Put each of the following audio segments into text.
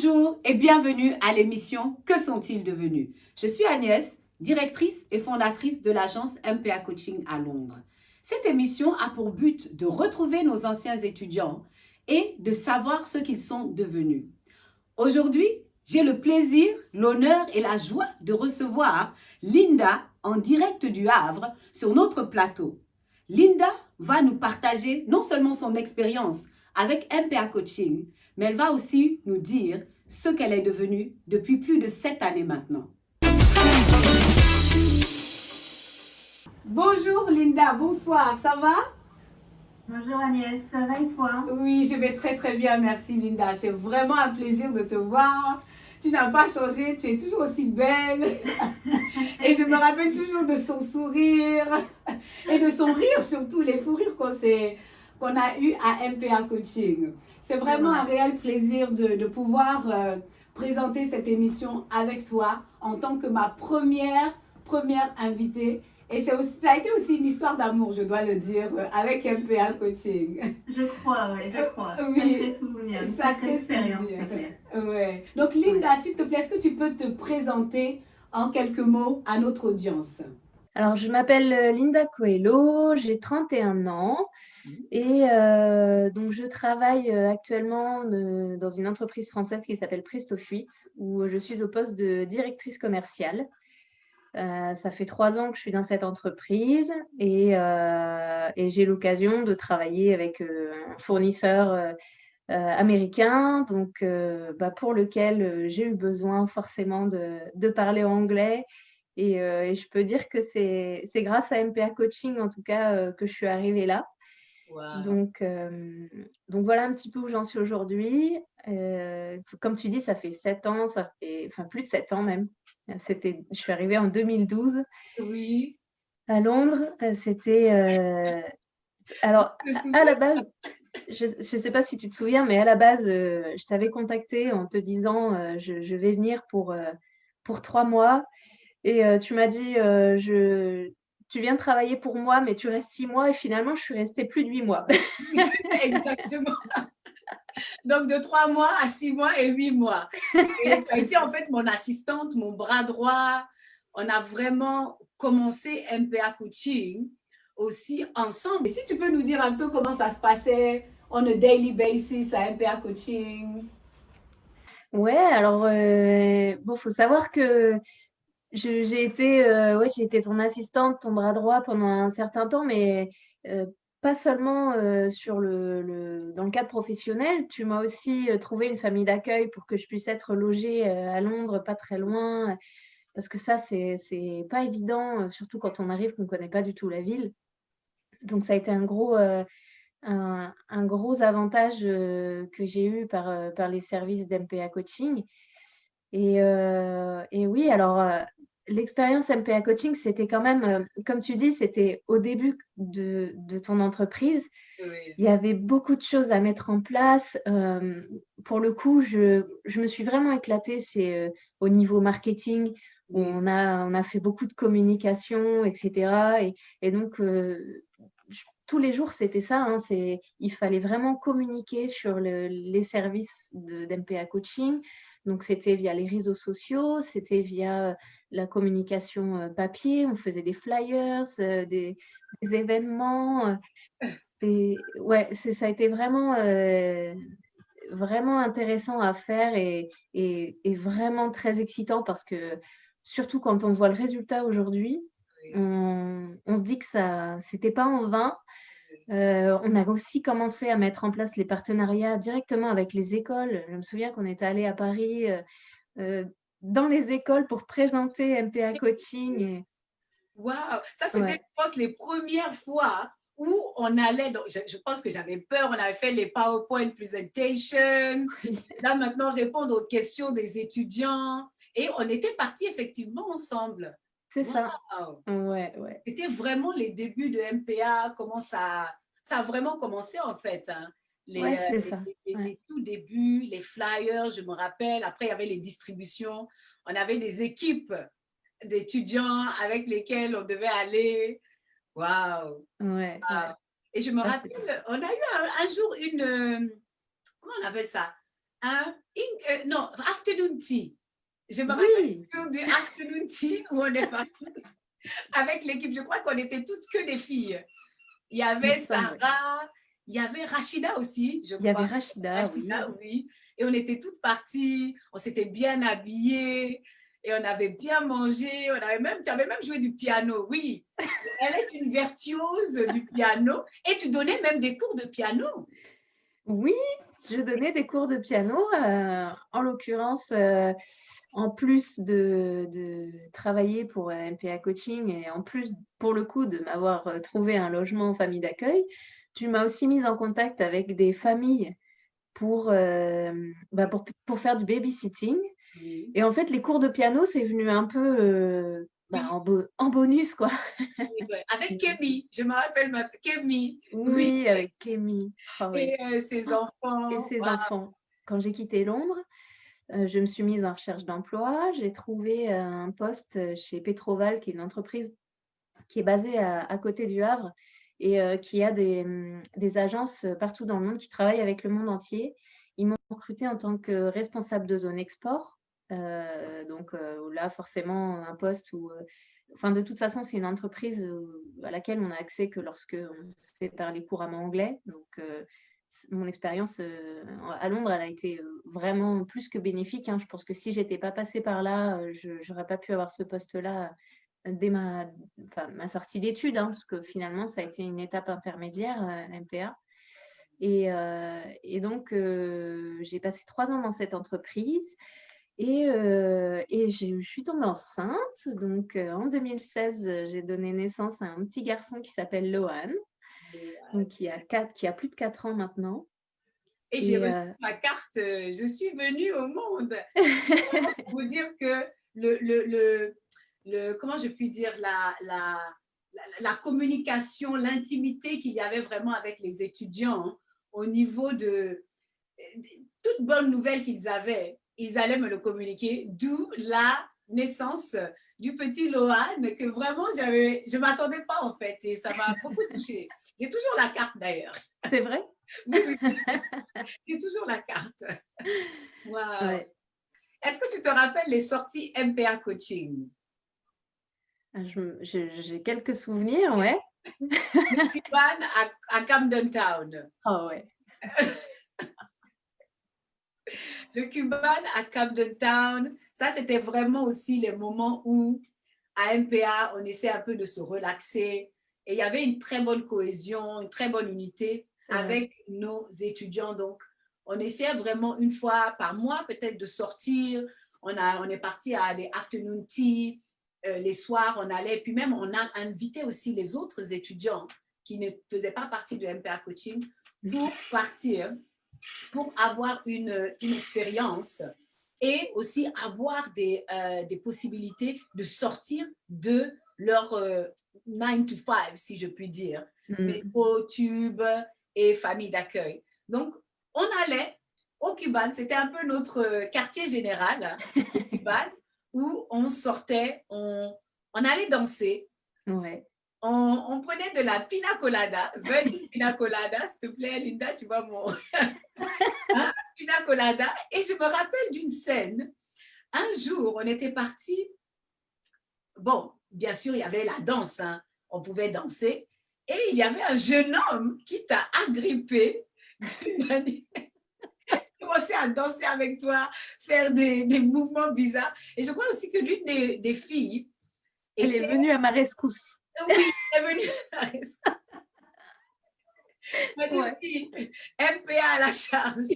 Bonjour et bienvenue à l'émission Que sont-ils devenus? Je suis Agnès, directrice et fondatrice de l'agence MPA Coaching à Londres. Cette émission a pour but de retrouver nos anciens étudiants et de savoir ce qu'ils sont devenus. Aujourd'hui, j'ai le plaisir, l'honneur et la joie de recevoir Linda en direct du Havre sur notre plateau. Linda va nous partager non seulement son expérience avec MPA Coaching, mais elle va aussi nous dire ce qu'elle est devenue depuis plus de 7 années maintenant. Bonjour Linda, bonsoir, ça va? Bonjour Agnès, ça va et toi? Oui, je vais très très bien, merci Linda. C'est vraiment un plaisir de te voir. Tu n'as pas changé, tu es toujours aussi belle. Et je me rappelle toujours de son sourire et de son rire, surtout les fous rires qu'on a eu à MPA Coaching. C'est vraiment un réel plaisir de pouvoir présenter cette émission avec toi en tant que ma première invitée. Et ça a été aussi une histoire d'amour, je dois le dire, avec MPA Coaching. Je crois, oui, je crois. Oui, Sacré souvenir, sacré expérience, souvenir. c'est clair. Ouais. Donc Linda, s'il te plaît, est-ce que tu peux te présenter en quelques mots à notre audience? Alors, je m'appelle Linda Coelho, j'ai 31 ans et donc je travaille actuellement dans une entreprise française qui s'appelle Prestofuit où je suis au poste de directrice commerciale. Ça fait 3 ans que je suis dans cette entreprise et j'ai l'occasion de travailler avec un fournisseur américain, donc pour lequel j'ai eu besoin forcément de parler anglais. Et je peux dire que c'est grâce à MPA Coaching, en tout cas, que je suis arrivée là. Wow. Donc voilà un petit peu où j'en suis aujourd'hui. Comme tu dis, ça fait 7 ans, enfin plus de 7 ans même. Je suis arrivée en 2012 Oui. à Londres. Alors, Je me à la souviens. base, je ne sais pas si tu te souviens, mais à la base, je t'avais contacté en te disant je vais venir pour 3 mois. Et tu m'as dit tu viens travailler pour moi, mais tu restes 6 mois. Et finalement, je suis restée plus de 8 mois. Exactement. Donc de 3 mois à 6 mois et 8 mois. Et tu as été en fait mon assistante, mon bras droit. On a vraiment commencé MPA Coaching aussi ensemble. Et si tu peux nous dire un peu comment ça se passait on a daily basis à MPA Coaching. Ouais, alors faut savoir que j'ai été ton assistante, ton bras droit pendant un certain temps, mais pas seulement dans le cadre professionnel. Tu m'as aussi trouvé une famille d'accueil pour que je puisse être logée à Londres, pas très loin, parce que ça, c'est pas évident, surtout quand on arrive, qu'on ne connaît pas du tout la ville. Donc ça a été un gros avantage que j'ai eu par les services d'MPA Coaching. Et oui, alors l'expérience MPA Coaching, c'était quand même, comme tu dis, c'était au début de ton entreprise. Oui. Il y avait beaucoup de choses à mettre en place. Pour le coup, je me suis vraiment éclatée. C'est au niveau marketing, où Oui. on a fait beaucoup de communication, etc. Et donc, tous les jours, c'était ça. Hein, il fallait vraiment communiquer sur les services d'MPA Coaching. Donc, c'était via les réseaux sociaux, c'était via la communication papier. On faisait des flyers, des événements. Et ouais, ça a été vraiment, vraiment intéressant à faire et vraiment très excitant parce que, surtout quand on voit le résultat aujourd'hui, Oui. on se dit que c'était pas en vain. On a aussi commencé à mettre en place les partenariats directement avec les écoles. Je me souviens qu'on était allés à Paris, dans les écoles pour présenter MPA Coaching. Waouh! Ça, c'était, Ouais. je pense, les premières fois où on allait. Donc, je pense que j'avais peur. On avait fait les PowerPoint presentations. Oui, Là, maintenant, répondre aux questions des étudiants. Et on était partis effectivement ensemble. c'est ça. Waouh! Ouais, ouais. C'était vraiment les débuts de MPA, comment ça a vraiment commencé en fait. Hein. Ouais, c'est ça. Ouais. Les tout débuts, les flyers, je me rappelle. Après, il y avait les distributions. On avait des équipes d'étudiants avec lesquels on devait aller. Waouh! Ouais, ouais. Et je me Ah, c'était rappelle, on a eu un jour comment on appelle ça? Non, afternoon tea. Je me Oui, rappelle du afternoon tea où on est parti avec l'équipe. Je crois qu'on était toutes que des filles. Il y il me avait semble, ouais. Sarah, il y avait Rachida aussi, je Il y avait crois. Rachida, oui. Rachida, oui. Et on était toutes parties, on s'était bien habillées et on avait bien mangé. Tu avais même joué du piano, oui. Elle est une virtuose du piano et tu donnais même des cours de piano. Oui, je donnais des cours de piano, en l'occurrence, en plus de travailler pour MPA Coaching et en plus, pour le coup, de m'avoir trouvé un logement en famille d'accueil, tu m'as aussi mise en contact avec des familles pour faire du babysitting. Oui, Et en fait, les cours de piano, c'est venu un peu oui, en bonus, quoi. oui, oui. Avec Kémy, je me rappelle Kémy, oui, Oui, avec Kémy. Ah oui. et ses Et enfants. ses enfants. Quand j'ai quitté Londres, je me suis mise en recherche d'emploi. J'ai trouvé un poste chez Petroval, qui est une entreprise qui est basée à côté du Havre et qui a des agences partout dans le monde qui travaillent avec le monde entier. Ils m'ont recrutée en tant que responsable de zone export. Donc là, forcément, un poste où, enfin, de toute façon, c'est une entreprise à laquelle on a accès que lorsque on sait parler couramment anglais. Donc, mon expérience à Londres, elle a été vraiment plus que bénéfique, hein. Je pense que si j'étais pas passée par là, je n'aurais pas pu avoir ce poste-là dès ma sortie d'études, hein, parce que finalement, ça a été une étape intermédiaire, MPA. Et donc, j'ai passé 3 ans dans cette entreprise et je suis tombée enceinte. Donc, en 2016, j'ai donné naissance à un petit garçon qui s'appelle Lohan, donc qui a plus de 4 ans maintenant. Et j'ai Et reçu ma carte, je suis venue au monde. Pour vous dire que comment je puis dire, la communication, l'intimité qu'il y avait vraiment avec les étudiants, hein, au niveau de toute bonne nouvelle qu'ils avaient, ils allaient me le communiquer, d'où la naissance du petit Lohan que vraiment je ne m'attendais pas en fait et ça m'a beaucoup touchée. J'ai toujours la carte d'ailleurs. c'est vrai? Oui, oui, oui, j'ai toujours la carte. Wow. Ouais. Est-ce que tu te rappelles les sorties MPA coaching? J'ai quelques souvenirs, ouais. Le Cuban à Camden Town. Ah ouais. Le Cuban à Camden Town. Ça, c'était vraiment aussi les moments où, à MPA, on essaie un peu de se relaxer. Et il y avait une très bonne cohésion, une très bonne unité C'est vrai. avec nos étudiants. Donc, on essayait vraiment une fois par mois peut-être de sortir. On est parti à des afternoon tea. Les soirs, on allait. Puis même, on a invité aussi les autres étudiants qui ne faisaient pas partie de MPA Coaching pour partir, pour avoir une expérience et aussi avoir des possibilités de sortir de leur 9 to 5, si je puis dire, métro, tube et famille d'accueil. Donc, on allait au Cuban, c'était un peu notre quartier général, au Cuban, où on sortait, on allait danser, Ouais. on prenait de la pina colada, venez pina colada, s'il te plaît, Linda, tu vois mon hein, pina colada. Et je me rappelle d'une scène. Un jour, on était parti. Bon, bien sûr, il y avait la danse, hein. On pouvait danser. Et il y avait un jeune homme qui t'a agrippé d'une manière. Commencer à danser avec toi, faire des mouvements bizarres. Et je crois aussi que l'une des filles Elle est était. venue à ma rescousse. Oui, elle est venue à la rescousse. Ouais. MPA à la charge.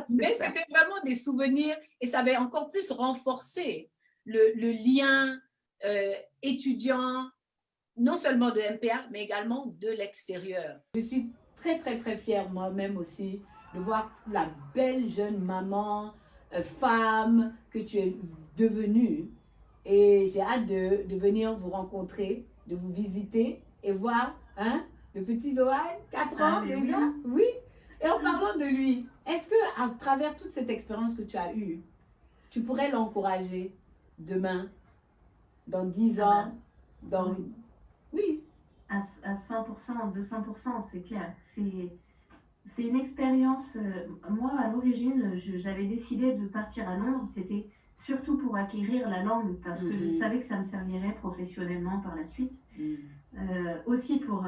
Mais c'était vraiment des souvenirs et ça avait encore plus renforcé le lien étudiant, non seulement de MPA, mais également de l'extérieur. Je suis très, très, très fière moi-même aussi de voir la belle jeune maman, femme que tu es devenue. Et j'ai hâte de venir vous rencontrer, de vous visiter et voir hein, le petit Lohan, 4 ans déjà. Oui. Et en parlant de lui, est-ce que à travers toute cette expérience que tu as eue, tu pourrais l'encourager demain, dans 10 ans, dans... Oui. Oui. À 100%, 200%, c'est clair. c'est une expérience. Moi, à l'origine, j'avais décidé de partir à Londres. C'était surtout pour acquérir la langue parce que je savais que ça me servirait professionnellement par la suite. Aussi pour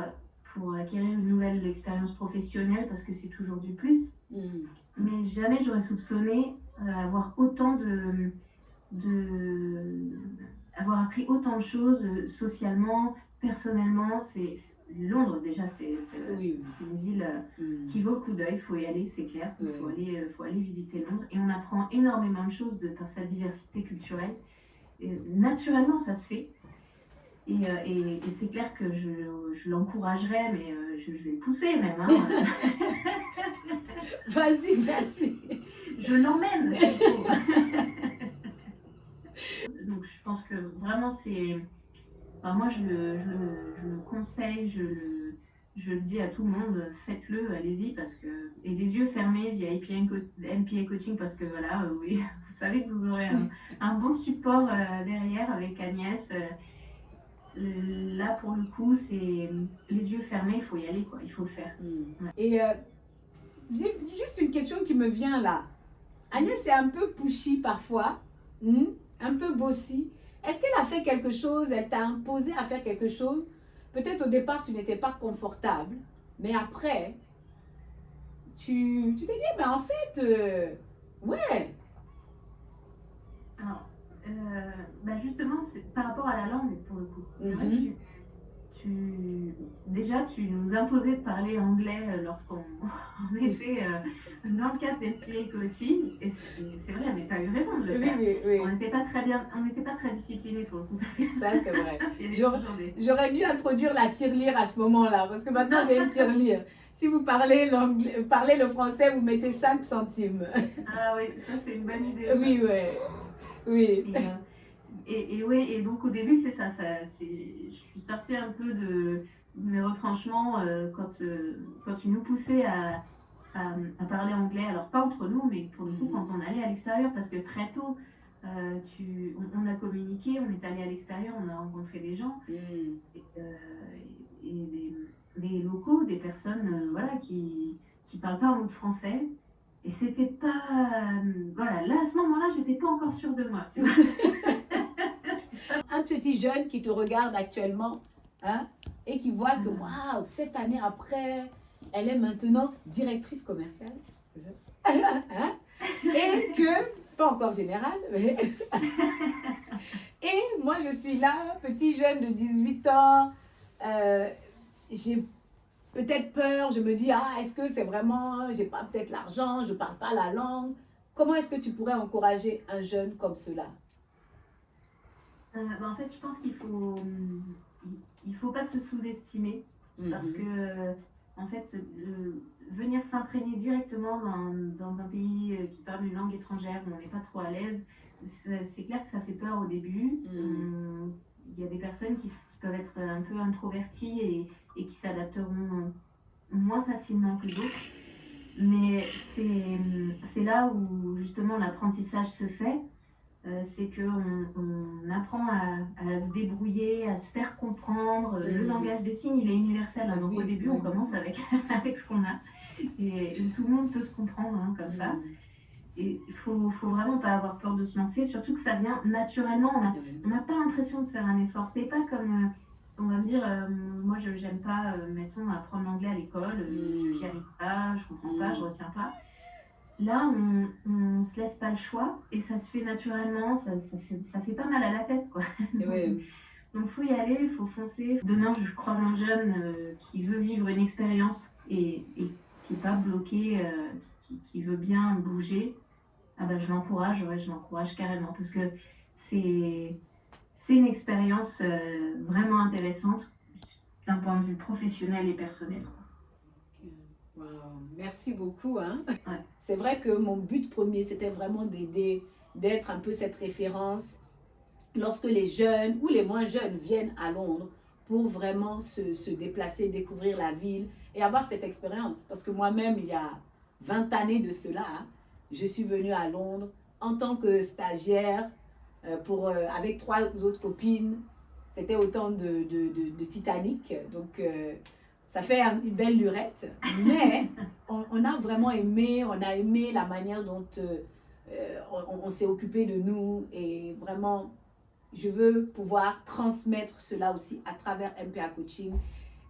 acquérir une nouvelle expérience professionnelle parce que c'est toujours du plus. Mais jamais j'aurais soupçonné avoir avoir appris autant de choses socialement, personnellement. Londres, déjà, c'est une ville qui vaut le coup d'œil. Il faut y aller, c'est clair. Il faut aller visiter Londres. Et on apprend énormément de choses par sa diversité culturelle. Et naturellement, ça se fait. Et c'est clair que je l'encouragerais, mais je vais le pousser même. Hein. Vas-y. Je l'emmène. S'il faut. Donc je pense que vraiment c'est... Enfin, moi je le conseille, je le dis à tout le monde, faites-le, allez-y, parce que... Et les yeux fermés via MPA Coaching, parce que voilà, oui, vous savez que vous aurez un bon support derrière avec Agnès. Là, pour le coup, c'est les yeux fermés, il faut y aller, quoi. Il faut le faire. Ouais. Et j'ai juste une question qui me vient là. Agnès est un peu pushy parfois, un peu bossy. Est-ce qu'elle a fait quelque chose, elle t'a imposé à faire quelque chose? Peut-être au départ, tu n'étais pas confortable, mais après, tu t'es dit, mais en fait, ouais. Alors, justement, c'est par rapport à la langue, pour le coup. C'est vrai que déjà, tu nous imposais de parler anglais lorsqu'on était dans le cadre d'MPA Coaching. Et c'est vrai, mais tu as eu raison de le faire. Oui. On n'était pas très disciplinés pour le coup. Parce que ça, c'est vrai. J'aurais dû introduire la tirelire à ce moment-là, parce que maintenant, j'ai une tirelire. Si vous parlez le français, vous mettez 5 centimes. Ah oui, ça, c'est une bonne idée. Oui. Et donc au début, c'est ça. Je suis sortie un peu de mes retranchements quand tu nous poussais à parler anglais. Alors pas entre nous, mais pour le coup, quand on allait à l'extérieur, parce que très tôt, on a communiqué, on est allé à l'extérieur, on a rencontré des gens et des locaux, des personnes voilà, qui parlent pas un mot de français. Et c'était pas... voilà, là, à ce moment-là, j'étais pas encore sûre de moi, tu vois. Un petit jeune qui te regarde actuellement, hein, et qui voit que, waouh, 7 années après, elle est maintenant directrice commerciale. Hein, et que, pas encore générale, mais... Et moi, je suis là, petit jeune de 18 ans, j'ai peut-être peur, je me dis, est-ce que c'est vraiment, j'ai pas peut-être l'argent, je parle pas la langue. Comment est-ce que tu pourrais encourager un jeune comme cela? En fait, je pense qu'il faut pas se sous-estimer parce que, en fait, venir s'imprégner directement dans un pays qui parle une langue étrangère où on n'est pas trop à l'aise, c'est clair que ça fait peur au début. Il y a des personnes qui peuvent être un peu introverties et qui s'adapteront moins facilement que d'autres. Mais c'est là où justement l'apprentissage se fait. C'est qu'on apprend à se débrouiller, à se faire comprendre. Le langage des signes, il est universel. Hein, donc au début, on commence avec ce qu'on a. Et tout le monde peut se comprendre comme ça. Et il faut vraiment pas avoir peur de se lancer, surtout que ça vient naturellement. On n'a pas l'impression de faire un effort. C'est pas comme... on va me dire, moi, je n'aime pas, mettons, apprendre l'anglais à l'école. J'y arrive pas, je comprends pas, je retiens pas. Là, on se laisse pas le choix et ça se fait naturellement, ça fait pas mal à la tête, quoi. Donc, faut y aller, il faut foncer. Demain, je croise un jeune qui veut vivre une expérience et qui n'est pas bloqué, qui veut bien bouger. Je l'encourage carrément parce que c'est une expérience vraiment intéressante d'un point de vue professionnel et personnel. Wow, merci beaucoup. Hein? Ouais. C'est vrai que mon but premier, c'était vraiment d'aider, d'être un peu cette référence lorsque les jeunes ou les moins jeunes viennent à Londres pour vraiment se déplacer, découvrir la ville et avoir cette expérience. Parce que moi-même, il y a 20 années de cela, je suis venue à Londres en tant que stagiaire avec 3 autres copines. C'était au temps de Titanic. Donc, ça fait une belle lurette, mais on a vraiment aimé, on a aimé la manière dont on s'est occupé de nous et vraiment, je veux pouvoir transmettre cela aussi à travers MPA Coaching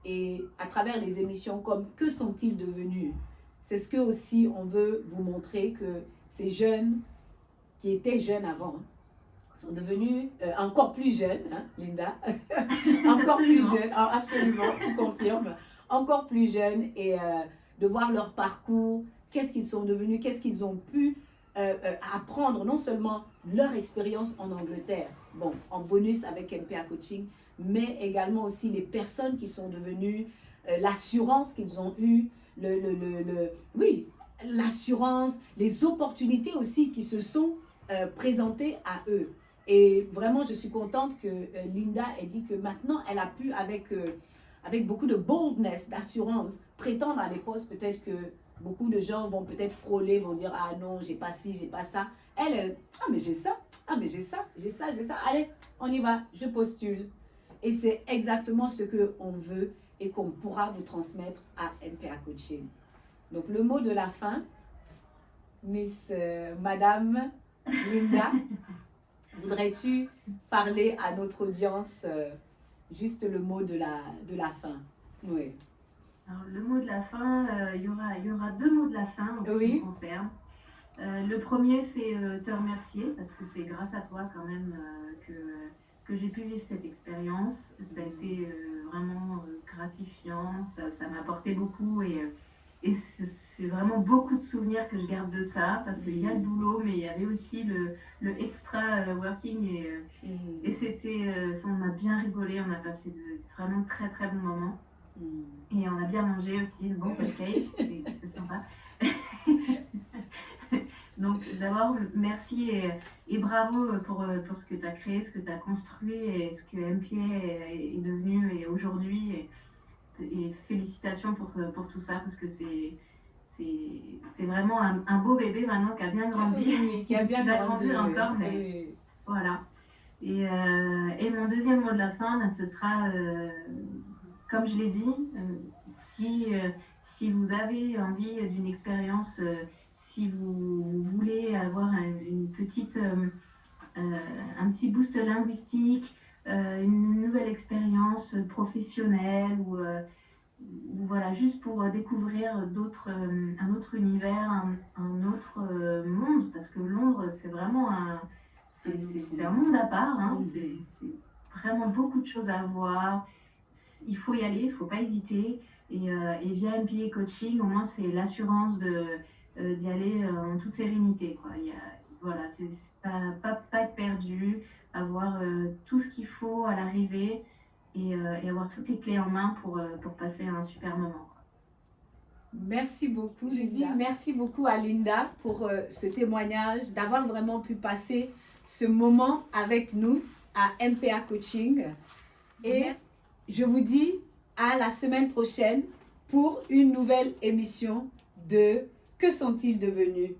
et à travers les émissions comme Que sont-ils devenus? C'est ce que aussi on veut vous montrer que ces jeunes qui étaient jeunes avant sont devenus encore plus jeunes, hein, Linda, encore plus jeunes, absolument, tu confirmes, encore plus jeunes et de voir leur parcours, qu'est-ce qu'ils sont devenus, qu'est-ce qu'ils ont pu apprendre, non seulement leur expérience en Angleterre, bon, en bonus avec MPA Coaching, mais également aussi les personnes qui sont devenues, l'assurance qu'ils ont eue, oui, l'assurance, les opportunités aussi qui se sont présentées à eux. Et vraiment, je suis contente que Linda ait dit que maintenant, elle a pu, avec beaucoup de boldness, d'assurance, prétendre à des postes peut-être que beaucoup de gens vont peut-être frôler, vont dire « Ah non, j'ai pas ci, j'ai pas ça ». Elle, « Ah mais j'ai ça, ah mais j'ai ça, j'ai ça, j'ai ça. Allez, on y va, je postule ». Et c'est exactement ce qu'on veut et qu'on pourra vous transmettre à MPA Coaching. Donc le mot de la fin, Madame Linda, voudrais-tu parler à notre audience juste le mot de la fin? Oui. Alors, le mot de la fin, il y aura deux mots de la fin en ce qui me concerne. Le premier, c'est te remercier parce que c'est grâce à toi quand même que j'ai pu vivre cette expérience. Ça a été vraiment gratifiant, ça m'a apporté beaucoup et c'est vraiment beaucoup de souvenirs que je garde de ça parce qu'il y a le boulot, mais il y avait aussi le extra working et c'était, on a bien rigolé, on a passé de vraiment très très bons moments. Et on a bien mangé aussi, le bon cupcake, c'était sympa. Donc d'abord, merci et bravo pour ce que tu as créé, ce que tu as construit et ce que MPA est devenu et aujourd'hui. Et félicitations pour tout ça parce que c'est vraiment un beau bébé maintenant qui a bien grandi. Oui, qui a bien va grandi grandir encore, mais voilà. Et mon deuxième mot de la fin, ben, ce sera... comme je l'ai dit, si vous avez envie d'une expérience, si vous voulez avoir un petit boost linguistique, une nouvelle expérience professionnelle ou voilà, juste pour découvrir un autre univers, un autre monde, parce que Londres, c'est vraiment c'est un monde à part, hein, c'est vraiment beaucoup de choses à voir. Il faut y aller, il ne faut pas hésiter. Et via MPA Coaching, au moins, c'est l'assurance d'y aller en toute sérénité, quoi. Voilà, c'est pas être perdu, avoir tout ce qu'il faut à l'arrivée et avoir toutes les clés en main pour passer un super moment, quoi. Merci beaucoup, Linda. Merci beaucoup à Linda pour ce témoignage, d'avoir vraiment pu passer ce moment avec nous à MPA Coaching. Et je vous dis à la semaine prochaine pour une nouvelle émission de Que sont-ils devenus?